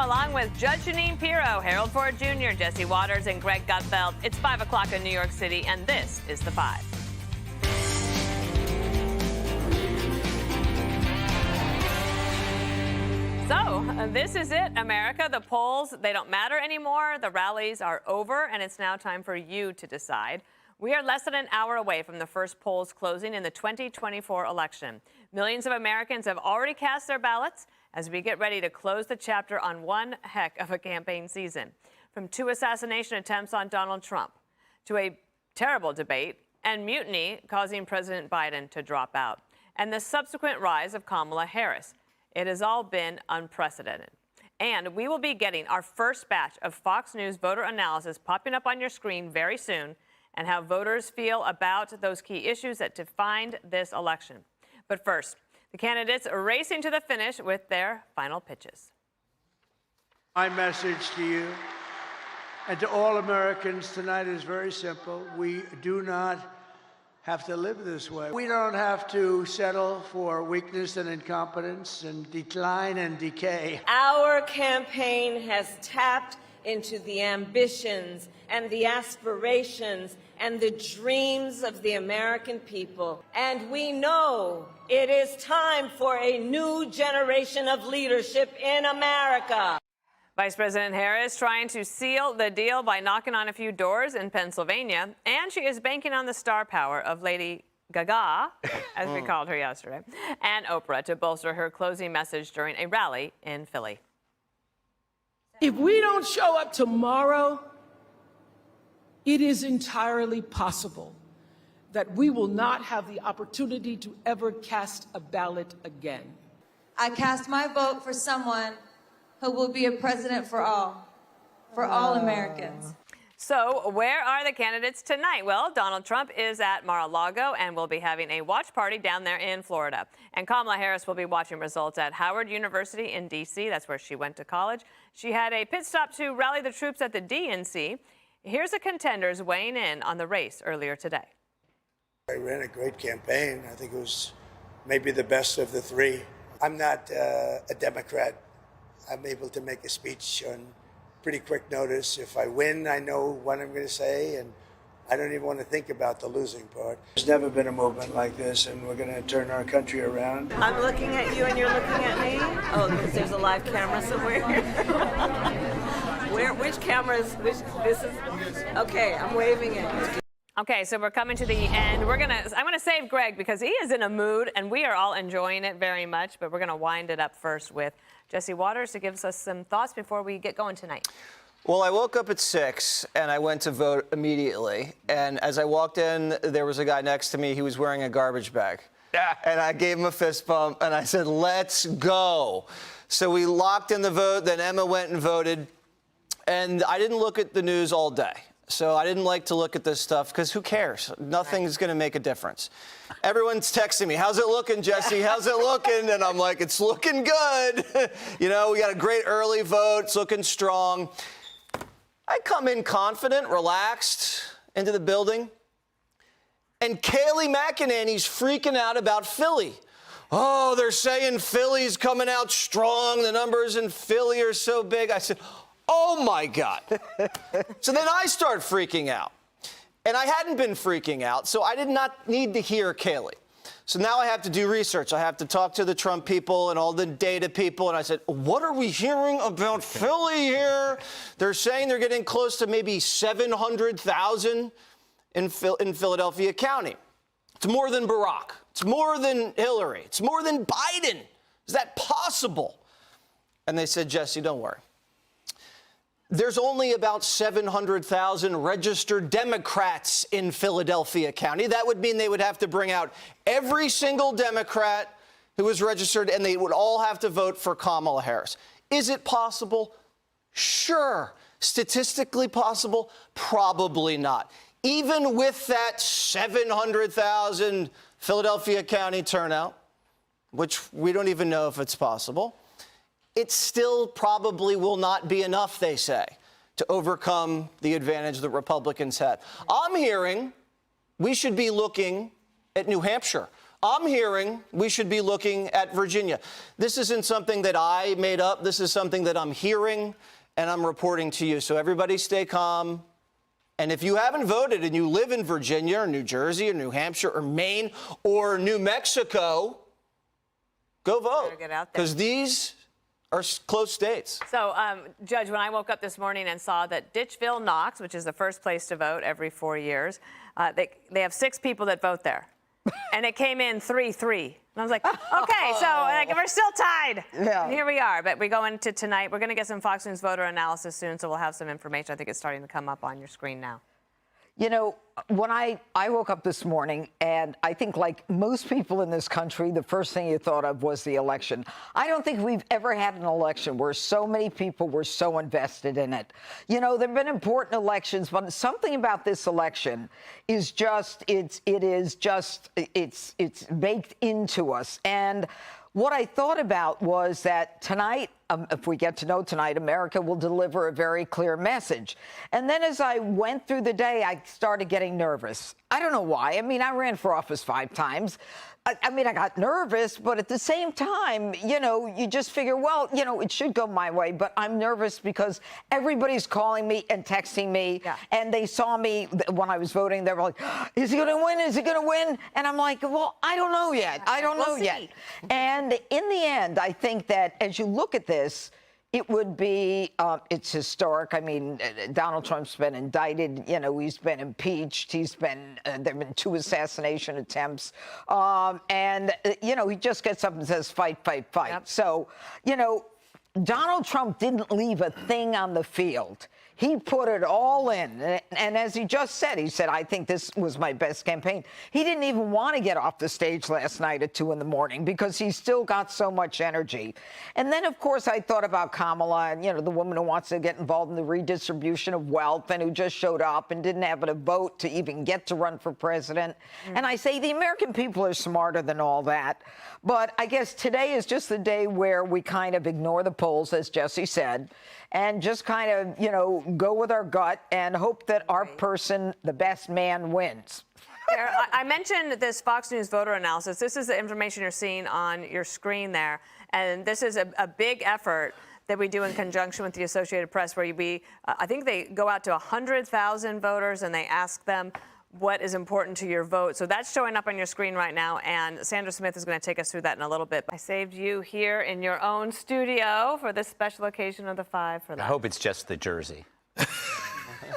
along with Judge Janine Pirro, Harold Ford Jr., Jesse Waters, and Greg Gutfeld. It's 5 o'clock in New York City, and this is The Five. So, this is it, America. The polls, they don't matter anymore. The rallies are over, and it's now time for you to decide. We are less than an hour away from the first polls closing in the 2024 election. Millions of Americans have already cast their ballots as we get ready to close the chapter on one heck of a campaign season. From 2 assassination attempts on Donald Trump to a terrible debate and mutiny causing President Biden to drop out, and the subsequent rise of Kamala Harris. It has all been unprecedented. And we will be getting our first batch of Fox News voter analysis popping up on your screen very soon, and how voters feel about those key issues that defined this election. But first, the candidates are racing to the finish with their final pitches. My message to you and to all Americans tonight is very simple. We do not have to live this way. We don't have to settle for weakness and incompetence and decline and decay. Our campaign has tapped into the ambitions and the aspirations and the dreams of the American people. And we know it is time for a new generation of leadership in America. Vice President Harris trying to seal the deal by knocking on a few doors in Pennsylvania, and she is banking on the star power of Lady Gaga, as we called her yesterday, and Oprah to bolster her closing message during a rally in Philly. If we don't show up tomorrow, it is entirely possible that we will not have the opportunity to ever cast a ballot again. I cast my vote for someone who will be a president for all Americans. So where are the candidates tonight? Well, Donald Trump is at Mar-a-Lago and will be having a watch party down there in Florida. And Kamala Harris will be watching results at Howard University in D.C. That's where she went to college. She had a pit stop to rally the troops at the DNC. Here's the contenders weighing in on the race earlier today. I ran a great campaign. I think it was maybe the best of the three. I'm not a Democrat. I'm able to make a speech on pretty quick notice. If I win, I know what I'm going to say, and I don't even want to think about the losing part. There's never been a movement like this, and we're going to turn our country around. I'm looking at you and you're looking at me? Oh, because there's a live camera somewhere. Which camera is, this is, okay, I'm waving it. Okay, so we're coming to the end. I'm gonna save Greg because he is in a mood and we are all enjoying it very much, but we're gonna wind it up first with Jesse Waters to give us some thoughts before we get going tonight. Well, I woke up at 6 and I went to vote immediately. And as I walked in, there was a guy next to me. He was wearing a garbage bag. And I gave him a fist bump and I said, let's go. So we locked in the vote. Then Emma went and voted. And I didn't look at the news all day. So I didn't like to look at this stuff because who cares? Nothing's going to make a difference. Everyone's texting me, how's it looking, Jesse? How's it looking? And I'm like, it's looking good. You know, we got a great early vote. It's looking strong. I come in confident, relaxed into the building. And Kayleigh McEnany's freaking out about Philly. Oh, they're saying Philly's coming out strong. The numbers in Philly are so big. I said, oh, my God. So then I start freaking out. And I hadn't been freaking out, so I did not need to hear Kayleigh. So now I have to do research. I have to talk to the Trump people and all the data people. And I said, what are we hearing about Philly here? They're saying they're getting close to maybe 700,000 in Philadelphia County. It's more than Barack. It's more than Hillary. It's more than Biden. Is that possible? And they said, Jesse, don't worry. There's only about 700,000 registered Democrats in Philadelphia County. That would mean they would have to bring out every single Democrat who is registered, and they would all have to vote for Kamala Harris. Is it possible? Sure. Statistically possible? Probably not. Even with that 700,000 Philadelphia County turnout, which we don't even know if it's possible, it still probably will not be enough, they say, to overcome the advantage the Republicans had. I'm hearing we should be looking at New Hampshire. I'm hearing we should be looking at Virginia. This isn't something that I made up. This is something that I'm hearing and I'm reporting to you. So everybody stay calm. And if you haven't voted and you live in Virginia or New Jersey or New Hampshire or Maine or New Mexico, go vote. Better get out there. Because these are close states. So, Judge, when I woke up this morning and saw that Ditchville, Knox, which is the first place to vote every 4 years, they have 6 people that vote there. And it came in 3-3. And I was like, okay, so like, we're still tied. Yeah. And here we are. But we go into tonight. We're going to get some Fox News voter analysis soon, so we'll have some information. I think it's starting to come up on your screen now. You know, when I woke up this morning, and I think like most people in this country, the first thing you thought of was the election. I don't think we've ever had an election where so many people were so invested in it. You know, there have been important elections, but something about this election is just, it's baked into us. And what I thought about was that tonight, if we get to know tonight, America will deliver a very clear message. And then as I went through the day, I started getting nervous. I don't know why. I mean, I ran for office 5 times. I mean, I got nervous, but at the same time, you know, you just figure, well, you know, it should go my way. But I'm nervous because everybody's calling me and texting me. Yeah. And they saw me when I was voting. They were like, is he going to win? Is he going to win? And I'm like, well, I don't know yet. I don't know yet. And in the end, I think that as you look at this, it would be, it's historic. I mean, Donald Trump's been indicted. You know, he's been impeached. He's been, there have been 2 assassination attempts. And, you know, he just gets up and says, fight, fight, fight. Yep. So, you know, Donald Trump didn't leave a thing on the field. He put it all in. And as he just said, he said, I think this was my best campaign. He didn't even want to get off the stage last night at 2 in the morning because he's still got so much energy. And then, of course, I thought about Kamala and, you know, the woman who wants to get involved in the redistribution of wealth and who just showed up and didn't have a vote to even get to run for president. And I say the American people are smarter than all that. But I guess today is just the day where we kind of ignore the polls, as Jesse said, and just kind of, you know, go with our gut and hope that our person, the best man, wins. I mentioned this Fox News voter analysis. This is the information you're seeing on your screen there. And this is a big effort that we do in conjunction with the Associated Press, where I think they go out to 100,000 voters and they ask them what is important to your vote. So that's showing up on your screen right now, and Sandra Smith is going to take us through that in a little bit. I saved you here in your own studio for this special occasion of the 5 for that. I hope it's just the jersey.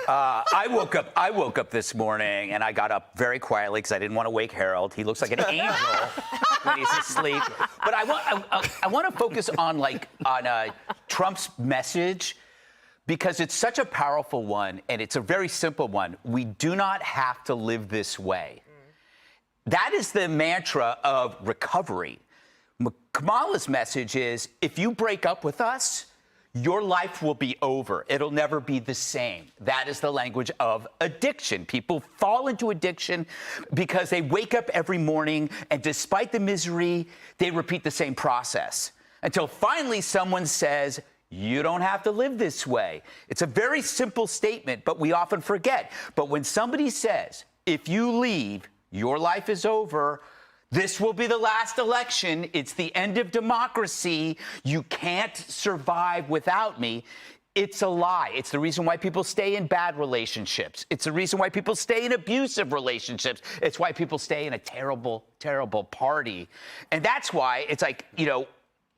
I woke up this morning and I got up very quietly because I didn't want to wake Harold. He looks like an angel when he's asleep. But I want to focus on Trump's message, because it's such a powerful one, and it's a very simple one. We do not have to live this way. That is the mantra of recovery. Kamala's message is, if you break up with us, your life will be over. It'll never be the same. That is the language of addiction. People fall into addiction because they wake up every morning, and despite the misery, they repeat the same process until finally someone says, you don't have to live this way. It's a very simple statement, but we often forget. But when somebody says, if you leave, your life is over, this will be the last election, it's the end of democracy, you can't survive without me, it's a lie. It's the reason why people stay in bad relationships. It's the reason why people stay in abusive relationships. It's why people stay in a terrible, terrible party. And that's why it's like, you know,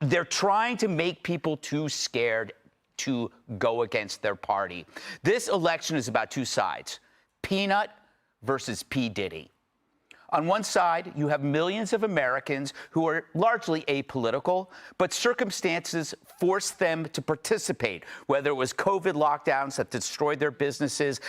they're trying to make people too scared to go against their party. This election is about 2 sides, Peanut versus P. Diddy. On one side, you have millions of Americans who are largely apolitical, but circumstances forced them to participate, whether it was COVID lockdowns that destroyed their businesses,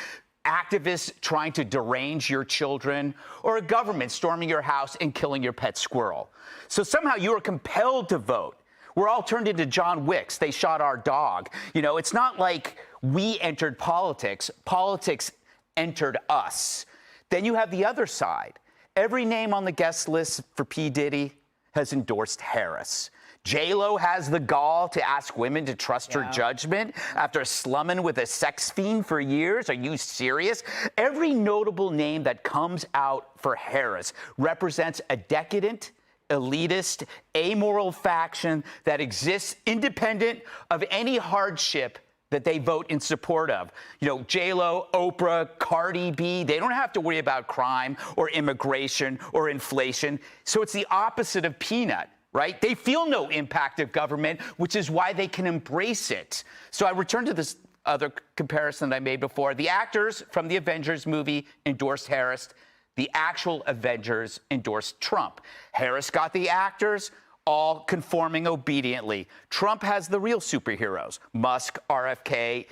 activists trying to derange your children, or a government storming your house and killing your pet squirrel. So somehow you are compelled to vote. We're all turned into John Wicks. They shot our dog. You know, it's not like we entered politics. Politics entered us. Then you have the other side. Every name on the guest list for P. Diddy has endorsed Harris. J-Lo has the gall to ask women to trust her judgment after slumming with a sex fiend for years. Are you serious? Every notable name that comes out for Harris represents a decadent, elitist, amoral faction that exists independent of any hardship that they vote in support of. You know, J-Lo, Oprah, Cardi B, they don't have to worry about crime or immigration or inflation. So it's the opposite of Peanut, right? They feel no impact of government, which is why they can embrace it. So I return to this other comparison that I made before. The actors from the Avengers movie endorsed Harris. The actual Avengers endorsed Trump. Harris got the actors all conforming obediently. Trump has the real superheroes, Musk, RFK,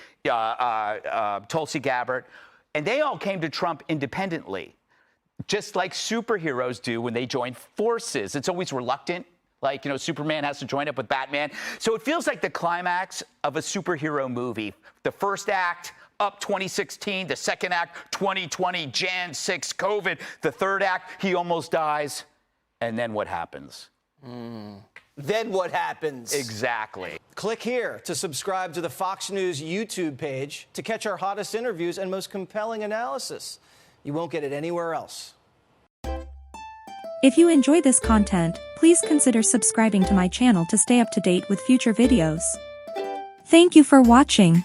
Tulsi Gabbard, and they all came to Trump independently, just like superheroes do when they join forces. It's always reluctant, like, you know, Superman has to join up with Batman. So it feels like the climax of a superhero movie. The first act, Up 2016, the second act, 2020, Jan 6, COVID. The third act, he almost dies. And then what happens? Then what happens? Exactly. Click here to subscribe to the Fox News YouTube page to catch our hottest interviews and most compelling analysis. You won't get it anywhere else. If you enjoy this content, please consider subscribing to my channel to stay up to date with future videos. Thank you for watching.